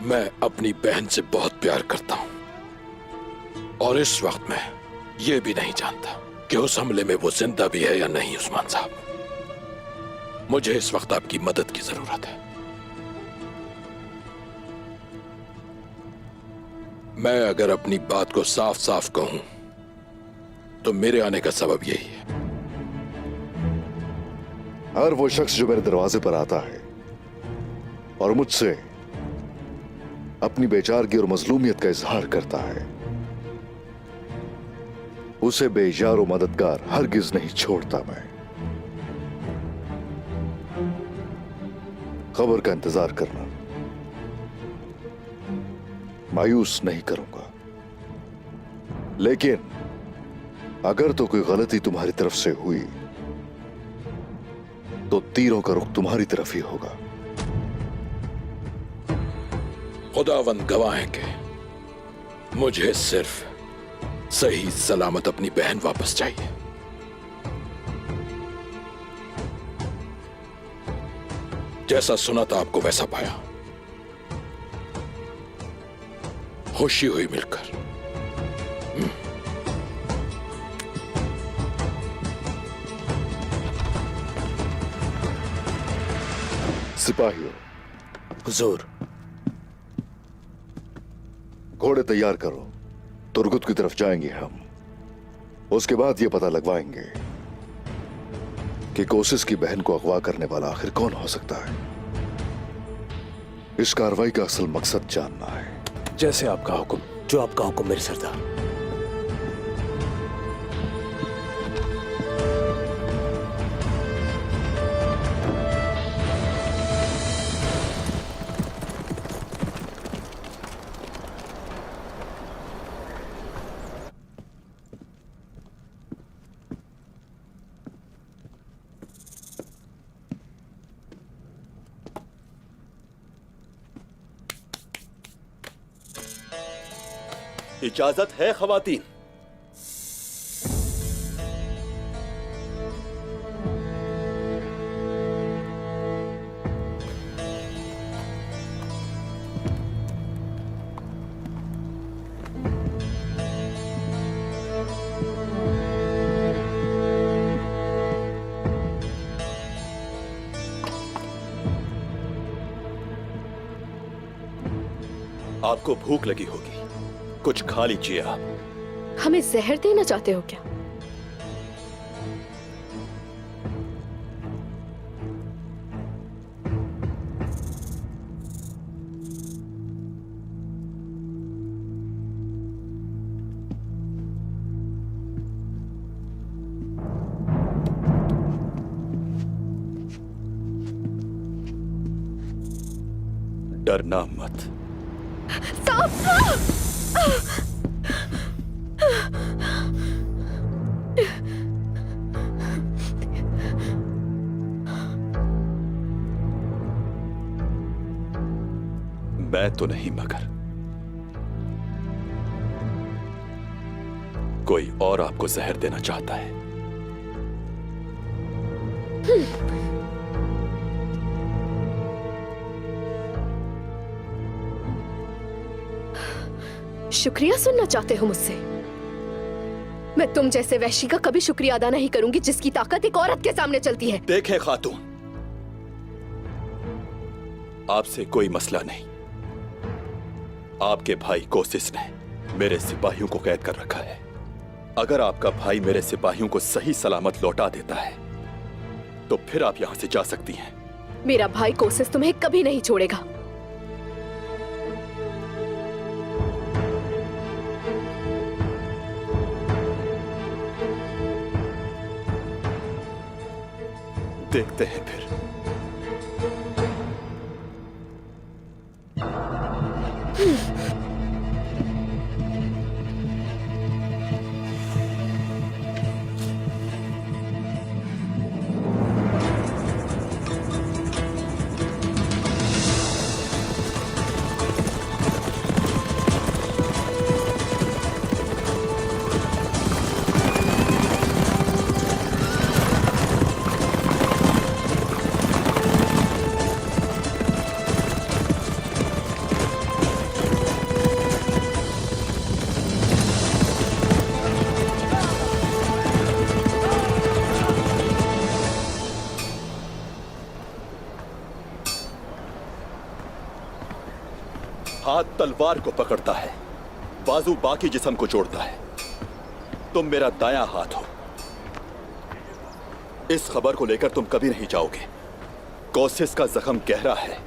मैं अपनी बहन से बहुत प्यार करता हूं और इस वक्त मैं ये भी नहीं जानता कि उस हमले में वो जिंदा भी है या नहीं। उस्मान साहब, मुझे इस वक्त आपकी मदद की जरूरत है। मैं अगर अपनी बात को साफ साफ कहूं तो मेरे आने का सबब यही है। हर वो शख्स जो मेरे दरवाजे पर आता है और मुझसे अपनी बेचारगी और मजलूमियत का इजहार करता है, उसे बेजार और मददगार हरगिज नहीं छोड़ता। मैं खबर का इंतजार करना मायूस नहीं करूंगा, लेकिन अगर तो कोई गलती तुम्हारी तरफ से हुई तो तीरों का रुख तुम्हारी तरफ ही होगा। खुदावंद गवाह है कि मुझे सिर्फ सही सलामत अपनी बहन वापस चाहिए। जैसा सुना था आपको वैसा पाया। खुशी हुई मिलकर। सिपाहियों, हुजूर। घोड़े तैयार करो, तुर्गुत की तरफ जाएंगे हम। उसके बाद यह पता लगवाएंगे कि कोसिस की बहन को अगवा करने वाला आखिर कौन हो सकता है। इस कार्रवाई का असल मकसद जानना है। जैसे आपका हुक्म। जो आपका हुक्म मेरे सरदार। इजाजत है खवातीन। आपको भूख लगी होगी, कुछ खा लीजिए। आप हमें जहर देना चाहते हो क्या? डरना मत। मैं तो नहीं, मगर कोई और आपको जहर देना चाहता है। शुक्रिया सुनना चाहते हो मुझसे? मैं तुम जैसे वहशी का कभी शुक्रिया अदा नहीं करूंगी जिसकी ताकत एक औरत के सामने चलती है। देखें खातून, आपसे कोई मसला नहीं। आपके भाई कोसिस ने मेरे सिपाहियों को कैद कर रखा है। अगर आपका भाई मेरे सिपाहियों को सही सलामत लौटा देता है तो फिर आप यहां से जा सकती हैं। मेरा भाई कोसिस तुम्हें कभी नहीं छोड़ेगा। देखते हैं फिर। हाथ तलवार को पकड़ता है, बाजू बाकी जिस्म को जोड़ता है। तुम मेरा दायां हाथ हो। इस खबर को लेकर तुम कभी नहीं जाओगे। कोसिस का जख्म गहरा है,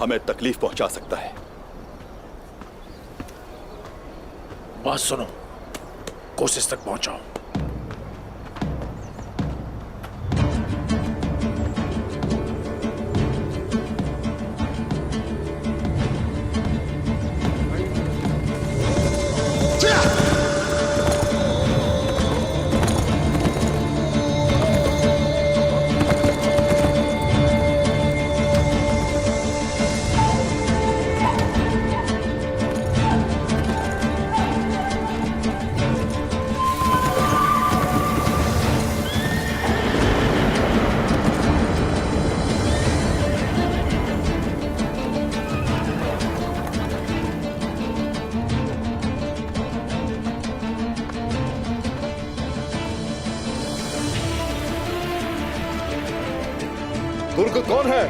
हमें तकलीफ पहुंचा सकता है। बात सुनो, कोशिश तक पहुंचाओ। तुर्क कौन है?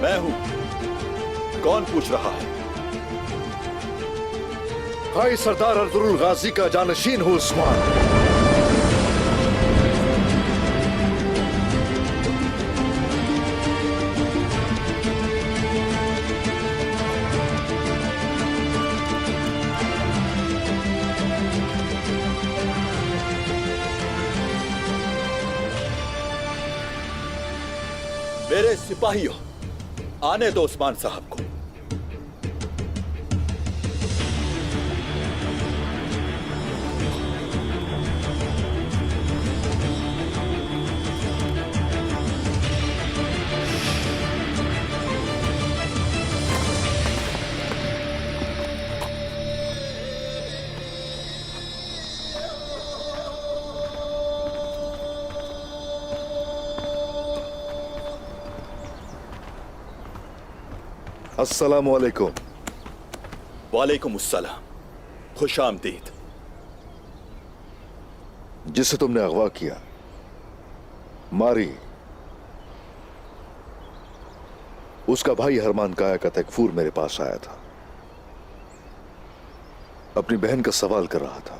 मैं हूं। कौन पूछ रहा है? भाई सरदार अर्तुरुल गाजी का जानशीन हूं उस्मान। मेरे सिपाहियों, आने दो उस्मान साहब को। अस्सलामु अलैकुम। वालेकुम अस्सलाम, खुश आमदीद। जिसे तुमने अगवा किया, मारी, उसका भाई हरमान काया का तकफूर मेरे पास आया था। अपनी बहन का सवाल कर रहा था।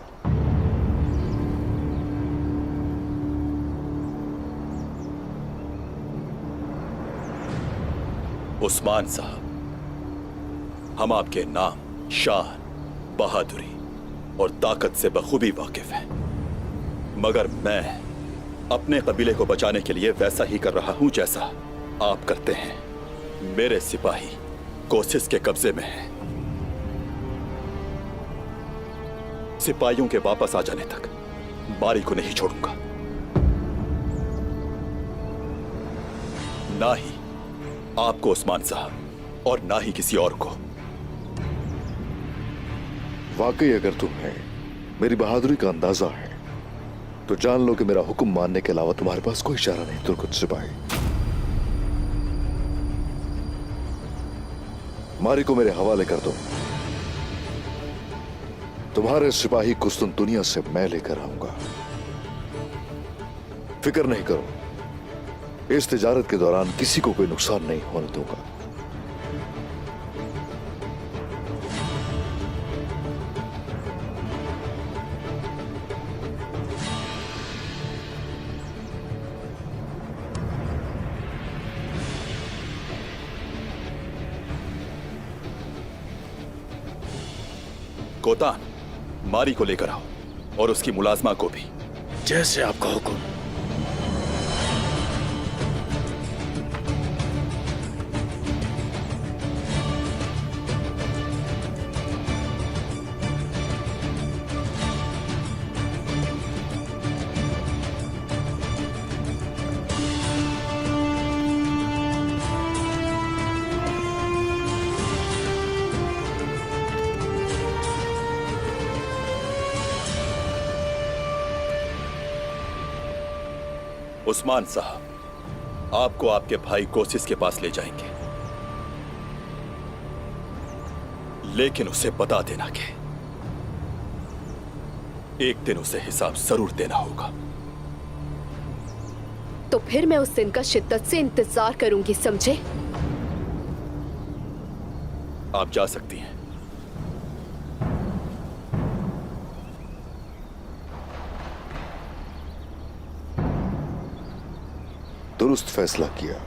उस्मान साहब, हम आपके नाम, शान, बहादुरी और ताकत से बखूबी वाकिफ हैं, मगर मैं अपने कबीले को बचाने के लिए वैसा ही कर रहा हूं जैसा आप करते हैं। मेरे सिपाही कोसिस के कब्जे में हैं। सिपाहियों के वापस आ जाने तक मारी को नहीं छोड़ूंगा, ना ही आपको उस्मान साहब और ना ही किसी और को। वाकई अगर तुम्हें मेरी बहादुरी का अंदाजा है तो जान लो कि मेरा हुक्म मानने के अलावा तुम्हारे पास कोई इशारा नहीं। तुर्क सिपाही, मारी को मेरे हवाले कर दो। तुम्हारे सिपाही कुस्तुनतुनिया से मैं लेकर आऊंगा। फिक्र नहीं करो, इस तिजारत के दौरान किसी को कोई नुकसान नहीं होने दूंगा। कोतान, मारी को लेकर आओ और उसकी मुलाजमा को भी। जैसे आपका हुक्म। उस्मान साहब, आपको आपके भाई कोसिस के पास ले जाएंगे, लेकिन उसे बता देना कि एक दिन उसे हिसाब जरूर देना होगा। तो फिर मैं उस दिन का शिद्दत से इंतजार करूंगी, समझे? आप जा सकती हैं। दुरुस्त फैसला किया।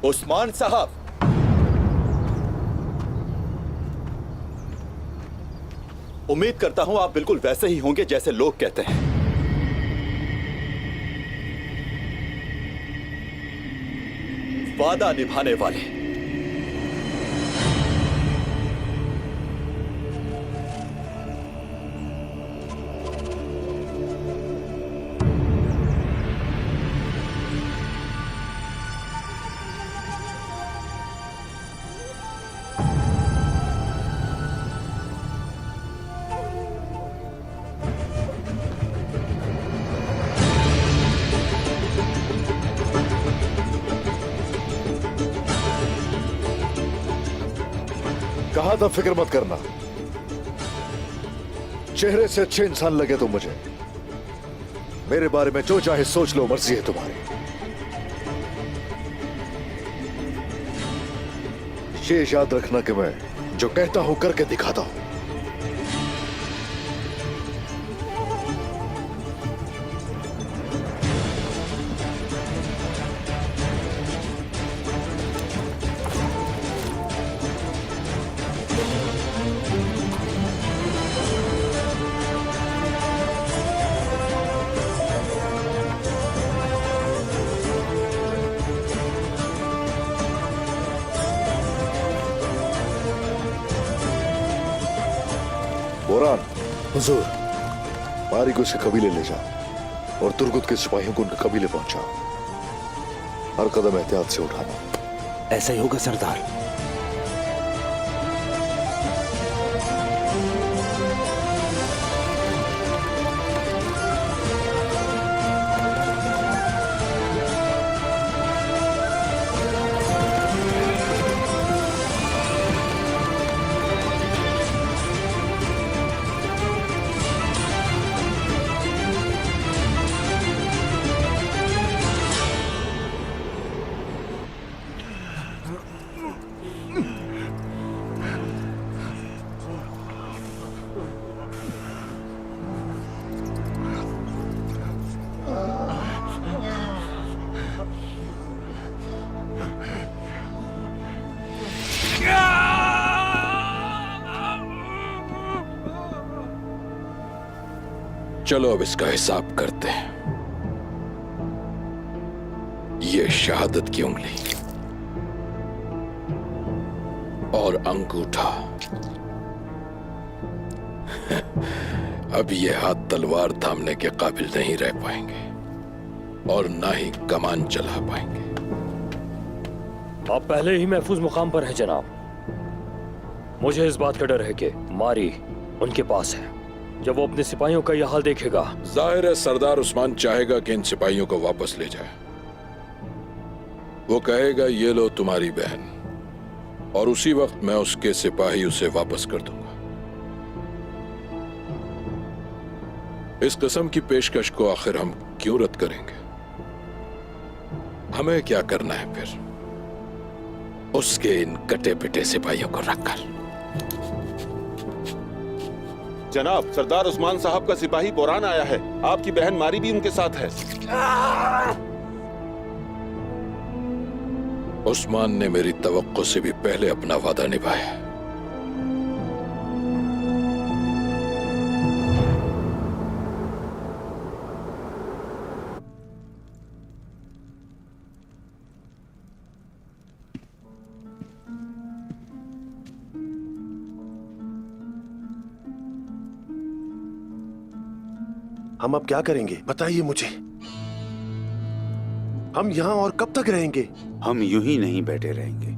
उस्मान साहब, उम्मीद करता हूं आप बिल्कुल वैसे ही होंगे जैसे लोग कहते हैं। वादा निभाने वाले। कहा था फिक्र मत करना। चेहरे से अच्छे इंसान लगे तो मुझे। मेरे बारे में जो चाहे सोच लो, मर्जी है तुम्हारी। ये याद रखना कि मैं जो कहता हूं करके दिखाता हूं। बोरान, हुजूर। मारी को उसके कबीले ले जा और तुर्गुत के सिपाहियों को उनके कबीले पहुंचा। हर कदम एहतियात से उठाना। ऐसा ही होगा सरदार। चलो अब इसका हिसाब करते हैं। ये शहादत की उंगली और अंगूठा। अब ये हाथ तलवार थामने के काबिल नहीं रह पाएंगे और ना ही कमान चला पाएंगे। आप पहले ही महफूज मुकाम पर हैं जनाब। मुझे इस बात का डर है कि मारी उनके पास है। जब वो अपने सिपाहियों का यह हाल देखेगा, जाहिर है सरदार उस्मान चाहेगा कि इन सिपाहियों को वापस ले जाए। वो कहेगा ये लो तुम्हारी बहन, और उसी वक्त मैं उसके सिपाही उसे वापस कर दूंगा। इस कसम की पेशकश को आखिर हम क्यों रद्द करेंगे? हमें क्या करना है फिर उसके इन कटे पिटे सिपाहियों को रखकर? जनाब, सरदार उस्मान साहब का सिपाही बोरान आया है। आपकी बहन मारी भी उनके साथ है। उस्मान ने मेरी तवक्को से भी पहले अपना वादा निभाया। हम अब क्या करेंगे, बताइए मुझे। हम यहाँ और कब तक रहेंगे? हम यूं ही नहीं बैठे रहेंगे।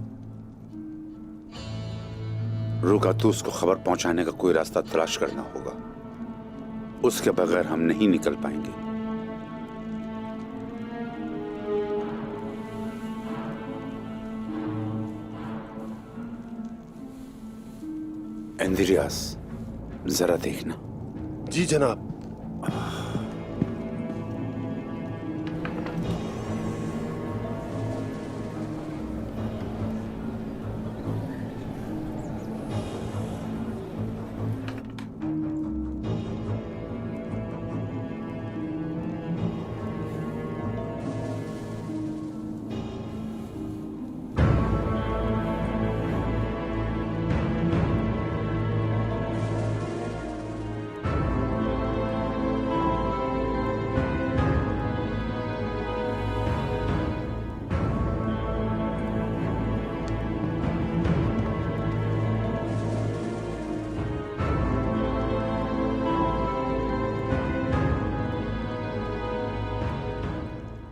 रुकातूस को खबर पहुंचाने का कोई रास्ता तलाश करना होगा। उसके बगैर हम नहीं निकल पाएंगे। इंद्रियास, जरा देखना। जी जनाब।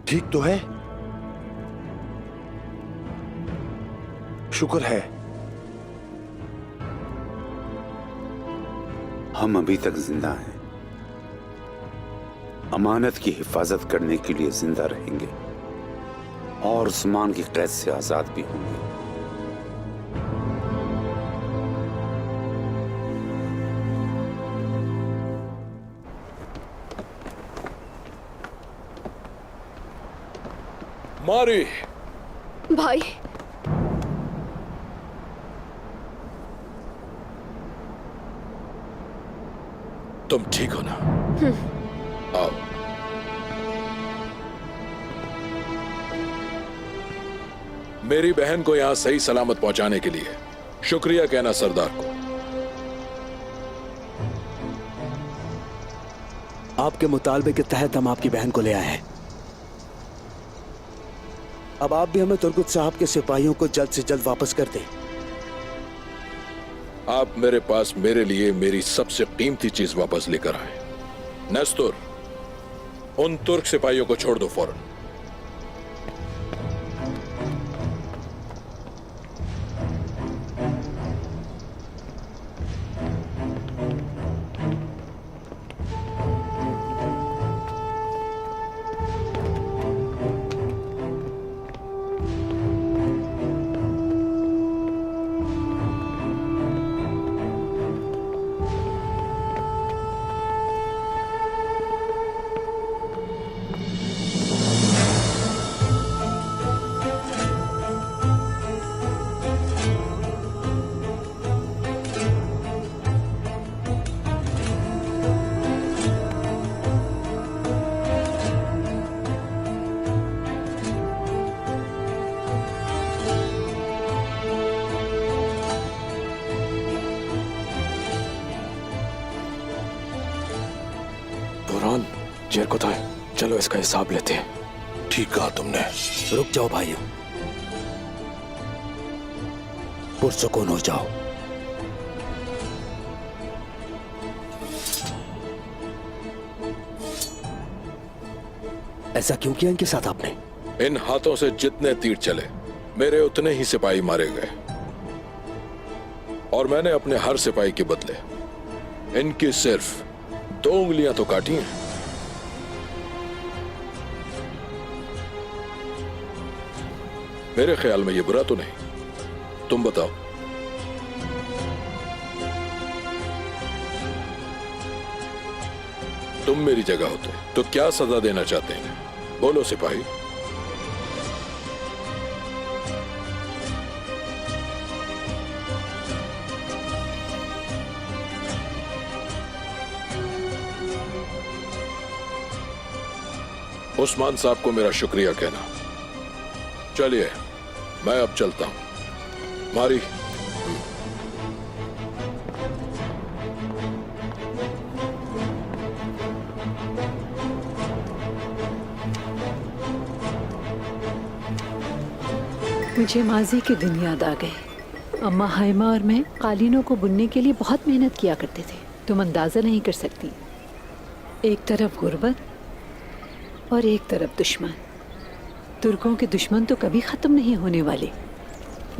ठीक तो है? शुक्र है। हम अभी तक जिंदा हैं। अमानत की हिफाजत करने के लिए जिंदा रहेंगे और उस्मान की कैद से आजाद भी होंगे। मारी, भाई, तुम ठीक हो ना? आओ। मेरी बहन को यहां सही सलामत पहुंचाने के लिए शुक्रिया कहना सरदार को। आपके मुतालबे के तहत हम आपकी बहन को ले आए हैं। अब आप भी हमें तुर्गुत साहब के सिपाहियों को जल्द से जल्द वापस कर दें। आप मेरे पास मेरे लिए मेरी सबसे कीमती चीज वापस लेकर आए। नेस्तुर, उन तुर्क सिपाहियों को छोड़ दो फौरन। जेर को तो चलो इसका हिसाब लेते हैं। ठीक कहा तुमने। रुक जाओ भाइयों, पुरसुकून हो जाओ। ऐसा क्यों किया इनके साथ आपने? इन हाथों से जितने तीर चले मेरे उतने ही सिपाही मारे गए, और मैंने अपने हर सिपाही के बदले इनकी सिर्फ 2 उंगलियां तो काटी हैं। मेरे ख्याल में ये बुरा तो नहीं, तुम बताओ। तुम मेरी जगह होते तो क्या सजा देना चाहते हैं? बोलो सिपाही। उस्मान साहब को मेरा शुक्रिया कहना। चलिए मैं अब चलता हूं। मारी। मुझे माजी के दिन याद आ गए। अम्मा हाइमा और मैं कालीनों को बुनने के लिए बहुत मेहनत किया करते थे। तुम अंदाज़ा नहीं कर सकती, एक तरफ गुर्बत और एक तरफ दुश्मन। तुर्कों के दुश्मन तो कभी ख़त्म नहीं होने वाले।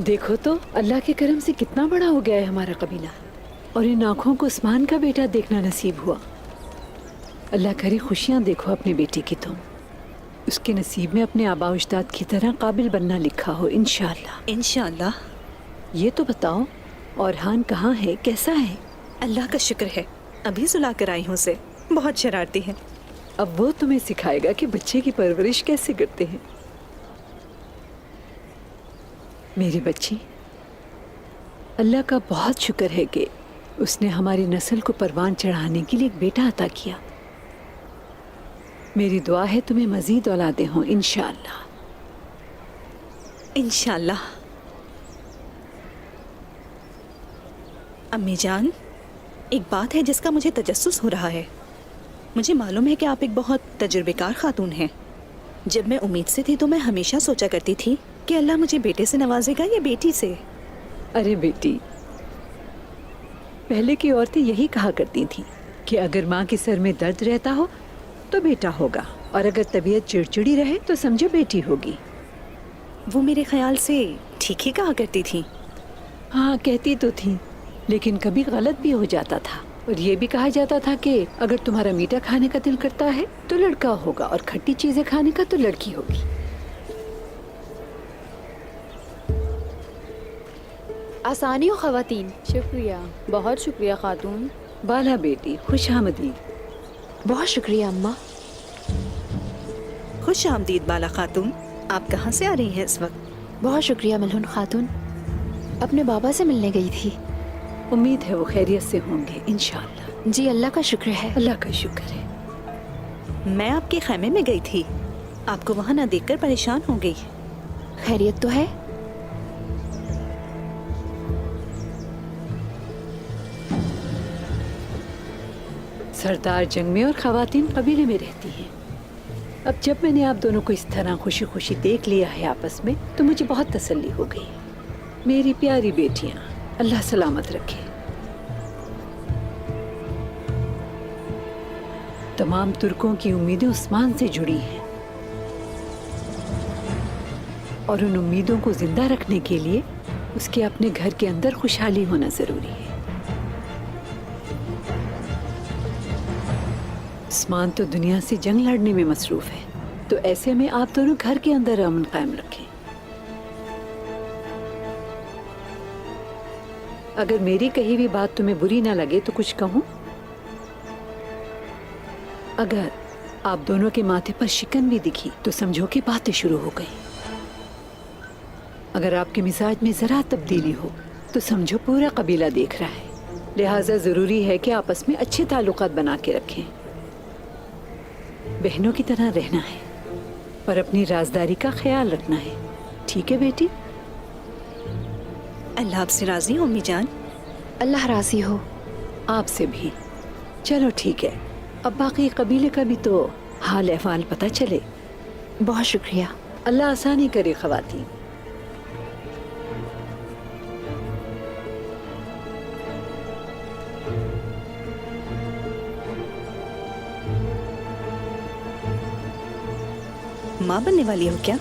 देखो तो अल्लाह के करम से कितना बड़ा हो गया है हमारा कबीला, और इन आँखों को उस्मान का बेटा देखना नसीब हुआ। अल्लाह करे खुशियाँ देखो अपने बेटे की तुम, उसके नसीब में अपने आबा उजदाद की तरह काबिल बनना लिखा हो इंशाअल्लाह। इंशाअल्लाह। ये तो बताओ औरहान कहाँ है, कैसा है? अल्लाह का शुक्र है, अभी सुला कर आई हूँ उसे। बहुत शरारती है। अब वो तुम्हें सिखाएगा कि बच्चे की परवरिश कैसे करते हैं। मेरी बच्ची, अल्लाह का बहुत शुक्र है कि उसने हमारी नस्ल को परवान चढ़ाने के लिए एक बेटा अता किया। मेरी दुआ है तुम्हें मजीद औलादें हों इंशाअल्लाह। इंशाअल्लाह। अम्मी जान, एक बात है जिसका मुझे तजस्सुस हो रहा है। मुझे मालूम है कि आप एक बहुत तजुर्बेकार खातून हैं। जब मैं उम्मीद से थी तो मैं हमेशा सोचा करती थी कि अल्लाह मुझे बेटे से नवाजेगा या बेटी से। अरे बेटी, पहले की औरतें यही कहा करती थीं कि अगर माँ के सर में दर्द रहता हो तो बेटा होगा, और अगर तबीयत चिड़चिड़ी रहे तो समझो बेटी होगी। वो मेरे ख्याल से ठीक ही कहा करती थी। हाँ, कहती तो थी, लेकिन कभी गलत भी हो जाता था। और ये भी कहा जाता था कि अगर तुम्हारा मीठा खाने का दिल करता है तो लड़का होगा, और खट्टी चीजें खाने का तो लड़की होगी। आसानी हो ख़वातीन। शुक्रिया, बहुत शुक्रिया खातून। बाला बेटी, खुश आमदीद। बहुत शुक्रिया अम्मा। खुश आमदीद बाला खातून। आप कहाँ से आ रही हैं इस वक्त? बहुत शुक्रिया मलहून खातून, अपने बाबा से मिलने गई थी। उम्मीद है वो खैरियत से होंगे इंशाअल्लाह। जी अल्लाह का शुक्र है। अल्लाह का शुक्र है। मैं आपके खैमे में गई थी, आपको वहाँ ना देखकर परेशान हो गई। खैरियत तो है? सरदार जंग में और खवातीन कबीले में रहती हैं। अब जब मैंने आप दोनों को इस तरह खुशी खुशी देख लिया है आपस में, तो मुझे बहुत तसल्ली हो गई। मेरी प्यारी बेटियां, अल्लाह सलामत रखे। तमाम तुर्कों की उम्मीदें उस्मान से जुड़ी हैं, और उन उम्मीदों को जिंदा रखने के लिए उसके अपने घर के अंदर खुशहाली होना जरूरी है। उस्मान तो दुनिया से जंग लड़ने में मसरूफ है, तो ऐसे में आप दोनों घर के अंदर अमन कायम रखें। अगर मेरी कही हुई बात तुम्हें बुरी ना लगे तो कुछ कहूं? अगर आप दोनों के माथे पर शिकन भी दिखी तो समझो कि बातें शुरू हो गई। अगर आपके मिजाज में जरा तब्दीली हो तो समझो पूरा कबीला देख रहा है। लिहाजा जरूरी है कि आपस में अच्छे ताल्लुकात बना के रखें। बहनों की तरह रहना है और अपनी राजदारी का ख्याल रखना है। ठीक है बेटी? अल्लाह आपसे राजी हो अम्मी जान। अल्लाह राजी हो। आपसे भी। चलो ठीक है, अब बाकी कबीले का भी तो हाल अहवाल पता चले। बहुत शुक्रिया। अल्लाह आसानी करे खवातीन। माँ बनने वाली हो क्या?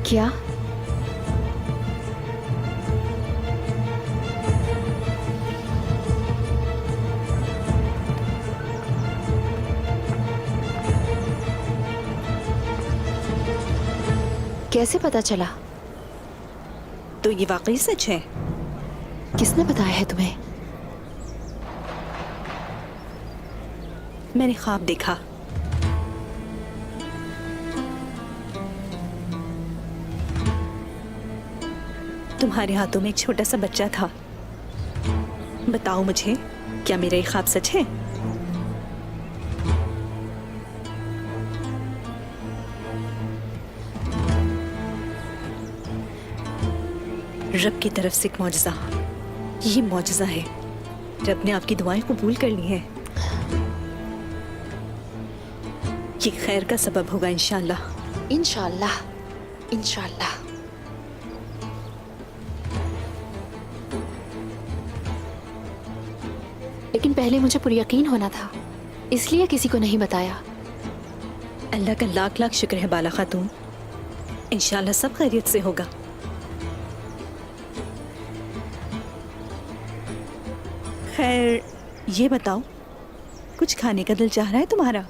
क्या? कैसे पता चला? तो ये वाकई सच है? किसने बताया है तुम्हें? मैंने ख्वाब देखा। तुम्हारे हाथों में एक छोटा सा बच्चा था। बताओ मुझे, क्या मेरा ये ख्वाब सच है? रब की तरफ से एक मौजज़ा। ये मौजज़ा है। रब ने आपकी दुआएं कबूल कर ली हैं। ये खैर का सबब होगा इंशाअल्लाह। इंशाअल्लाह, इंशाअल्लाह। लेकिन पहले मुझे पूरी यकीन होना था, इसलिए किसी को नहीं बताया। अल्लाह का लाख लाख शुक्र है बाला खातून। इंशाअल्लाह सब खैरियत से होगा। खैर, ये बताओ, कुछ खाने का दिल चाह रहा है तुम्हारा?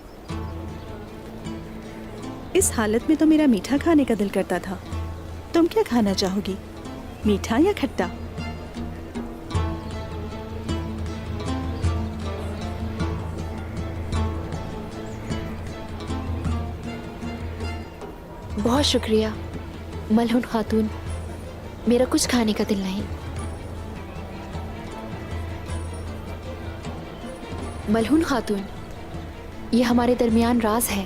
इस हालत में तो मेरा मीठा खाने का दिल करता था। तुम क्या खाना चाहोगी? मीठा या खट्टा? बहुत शुक्रिया मलहून खातून, मेरा कुछ खाने का दिल नहीं। मलहून खातून, ये हमारे दरमियान राज है,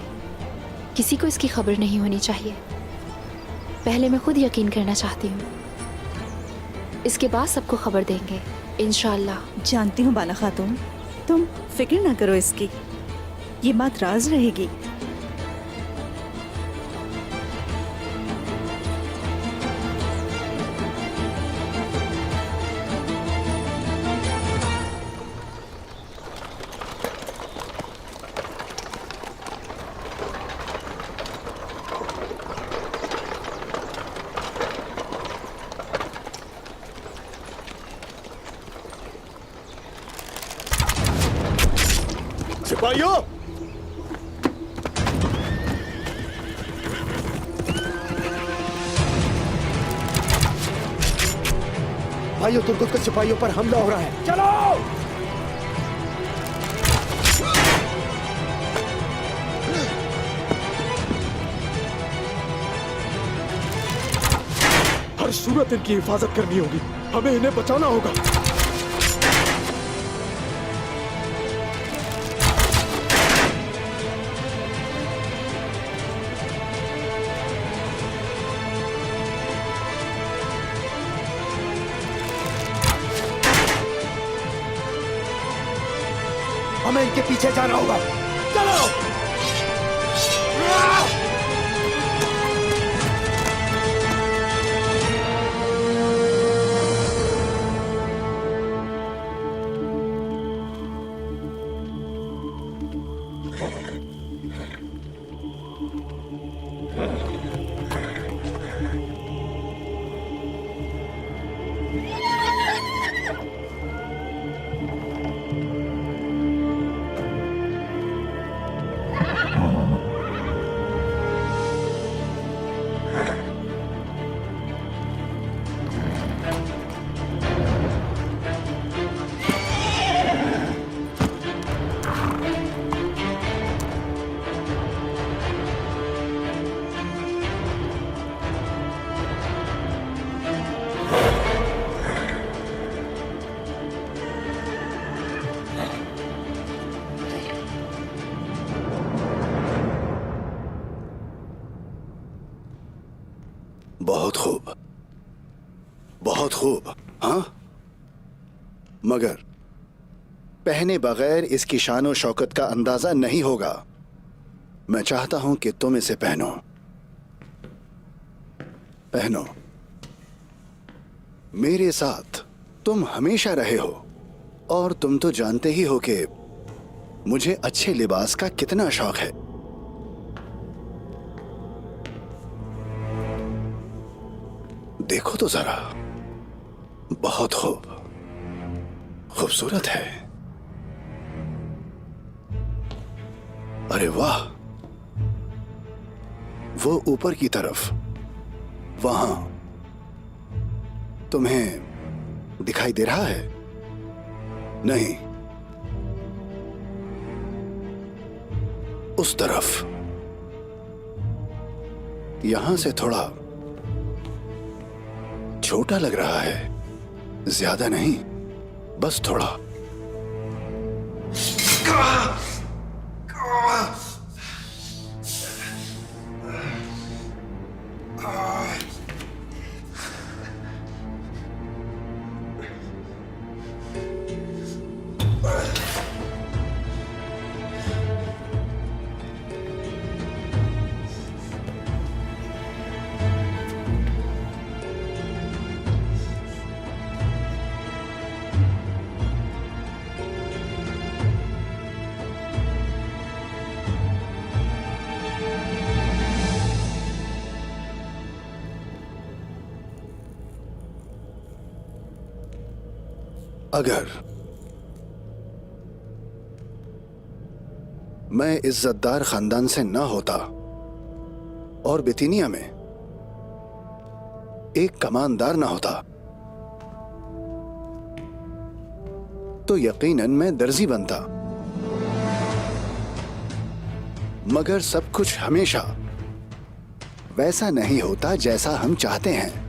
किसी को इसकी खबर नहीं होनी चाहिए। पहले मैं खुद यकीन करना चाहती हूँ, इसके बाद सबको खबर देंगे इंशाअल्लाह। जानती हूँ बाला खातून, तुम फिक्र ना करो इसकी, ये बात राज रहेगी। सिपाहियों, भाइयों, तुर्गुत के सिपाहियों पर हमला हो रहा है। चलो! हर सूरत इनकी हिफाजत करनी होगी, हमें इन्हें बचाना होगा। हमें इनके पीछे जाना होगा। चलो! बहुत खूब, बहुत खूब। हाँ, मगर पहने बगैर इसकी शान और शौकत का अंदाजा नहीं होगा। मैं चाहता हूं कि तुम इसे पहनो। पहनो। मेरे साथ तुम हमेशा रहे हो और तुम तो जानते ही हो कि मुझे अच्छे लिबास का कितना शौक है। देखो तो जरा, बहुत खूब, खूबसूरत है। अरे वाह, वो ऊपर की तरफ वहां तुम्हें दिखाई दे रहा है? नहीं, उस तरफ। यहां से थोड़ा छोटा लग रहा है, ज्यादा नहीं, बस थोड़ा। अगर मैं इज्जतदार खानदान से ना होता और बितिनिया में एक कमानदार ना होता तो यकीनन मैं दर्जी बनता। मगर सब कुछ हमेशा वैसा नहीं होता जैसा हम चाहते हैं।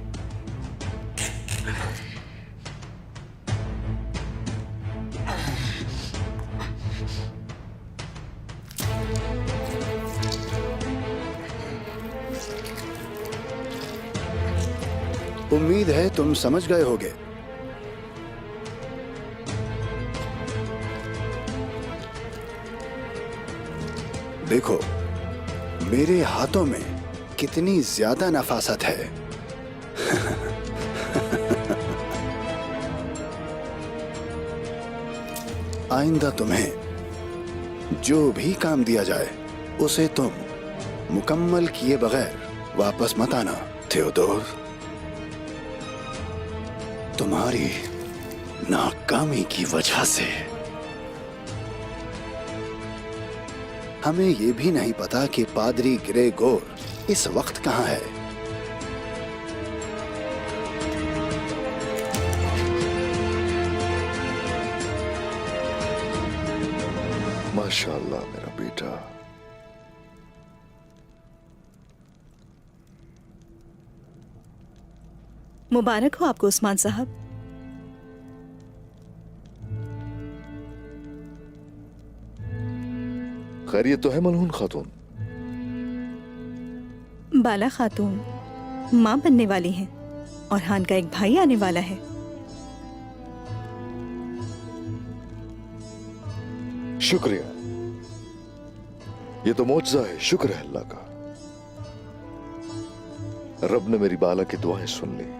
उम्मीद है तुम समझ गए होगे। देखो मेरे हाथों में कितनी ज्यादा नफासत है। आइंदा तुम्हें जो भी काम दिया जाए उसे तुम मुकम्मल किए बगैर वापस मत आना। थियोडोर, तुम्हारी नाकामी की वजह से हमें यह भी नहीं पता कि पादरी ग्रेगोर इस वक्त कहां है। माशाअल्लाह मेरा बेटा। मुबारक हो आपको उस्मान साहब। खैरियत तो है मलहून खातून? बाला खातून मां बनने वाली हैं और हान का एक भाई आने वाला है। शुक्रिया, ये तो मौजज़ा है। शुक्र है अल्लाह का, रब ने मेरी बाला की दुआएं सुन ली।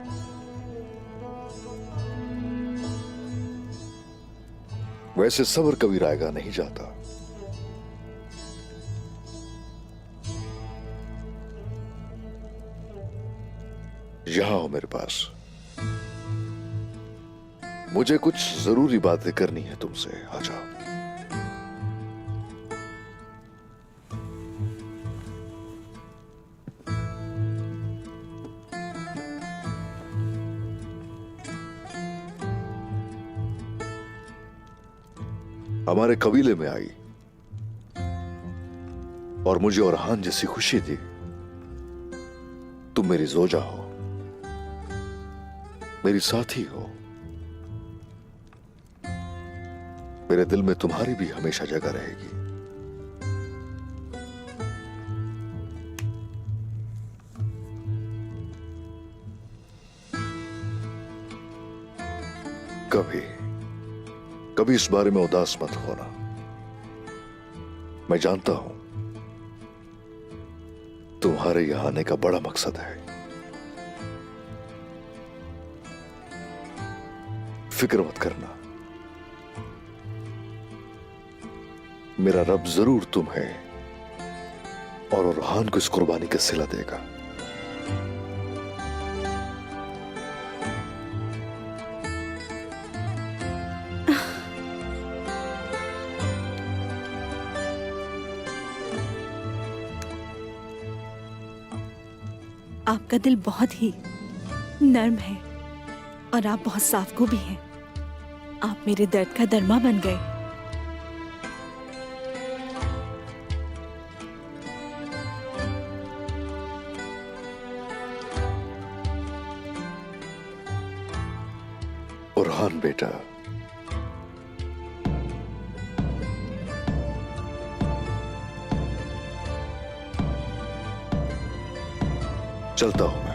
वैसे सब्र कभी रायगा नहीं जाता। यहां हो मेरे पास। मुझे कुछ जरूरी बातें करनी है तुमसे। आ जाओ। हमारे कबीले में आई और मुझे और हान जैसी खुशी दी। तुम मेरी जोजा हो, मेरी साथी हो। मेरे दिल में तुम्हारी भी हमेशा जगह रहेगी। कभी कभी इस बारे में उदास मत होना। मैं जानता हूं तुम्हारे यहां आने का बड़ा मकसद है। फिक्र मत करना, मेरा रब जरूर तुम्हें और ओरहान को इस कुर्बानी का सिला देगा। आपका दिल बहुत ही नर्म है और आप बहुत साफ भी हैं। आप मेरे दर्द का दरमा बन गए। ओरहान बेटा, चलता हूं मैं।